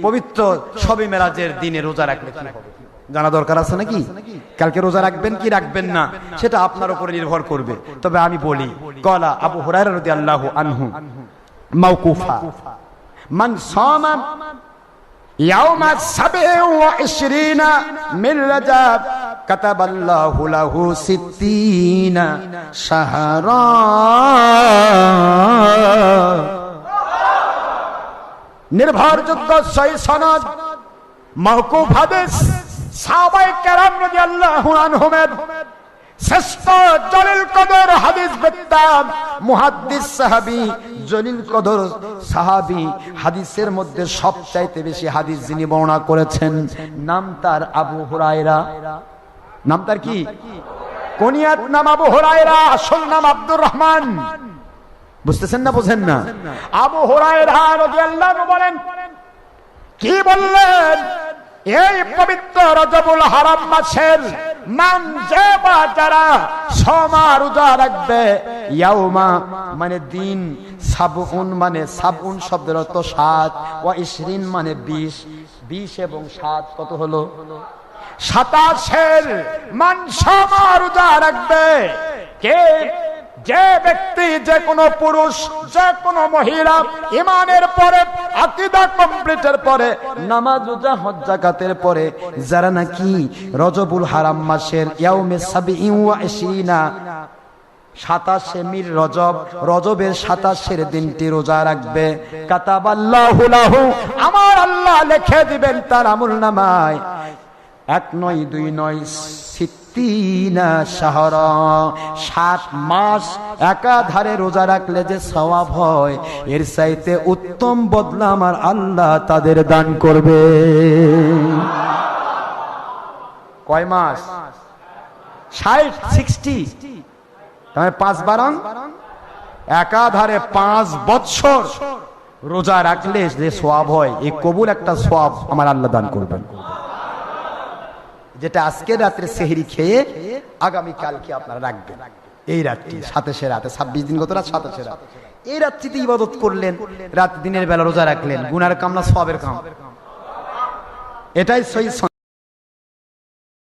পবিত্র শবে মেরাজের দিনে রোজা রাখলে কি হবে জানা দরকার আছে নাকি? কালকে রোজা রাখবেন কি রাখবেন না সেটা আপনার উপরে নির্ভর করবে। তবে আমি বলি, ক্বালা আবু হুরায়রা রাদিয়াল্লাহু আনহু মাওকুফা, মান সামা ইয়াওমা 27 মিন রাজাব কাতাবাল্লাহু লাহু 60 শাহরা। নির্ভরযোগ্য সহিহ সনদ মাওকুফ হাদিস সাহাবায়ে কেরাম রাদিয়াল্লাহু আনহুমের শ্রেষ্ঠ জলিল কদর হাদিস বেত্তা মুহাদ্দিস সাহাবী, জলিল কদর সাহাবী, হাদিসের মধ্যে সবচাইতে বেশি হাদিস যিনি বর্ণনা করেছেন নাম তার আবু হুরায়রা। নাম তার কি? কুনিয়াত নাম আবু হুরায়রা, আসল নাম আব্দুর রহমান। বুঝতেছেন না বোঝেন না? আবু হুরায়রা রাদিয়াল্লাহু আনহু বলেন, কি বললেন? এই পবিত্র রজবুল হারাম মাসের মান যে বা যারা সমা রোজা রাখবে, ইয়াউমা মানে দিন, সাবউন মানে সাবউন শব্দের অর্থ 7, ওয়া 20 মানে 20, 20 এবং 7 কত হলো? 27 মান সমা রোজা রাখবে। কে? যে ব্যক্তি, যে কোনো পুরুষ, যে কোনো মহিলা ঈমানের পরে, আকীদা কমপ্লিটের পরে, নামাজ রোজা হজ যাকাতের পরে যারা নাকি রজবুল হারাম মাসের ইয়াউমে 27 27 মির রজব, রজবের 27 দিনটি রোজা রাখবে, কাতাবাল্লাহু লাহু আমার আল্লাহ লিখে দিবেন তার আমলনামায় 1 নয় 2 নয় 60 শাহরা, 7 মাস একাধারে রোজা রাখলে যে সওয়াব হয় এর চাইতে উত্তম বদলা আমার আল্লাহ তাদের দান করবে। কয় মাস? 60 তাহলে 5 বারং একাধারে 5 বছর রোজা রাখলে যে সওয়াব হয়, এই কবুল একটা সওয়াব আমার আল্লাহ দান করবেন, যেটা আজকে রাত্রে সেহরি খেয়ে আগামী কালকে আপনারা রাখবেন। এই রাত্রি 27 রাতে, 26 দিন গত রাত 27 রাত, এই রাত্রিতে ইবাদত করলেন, রাত দিনের বেলা রোজা রাখলেন, গুনার কাম না সওয়াবের কাম? এটাই সহিহ।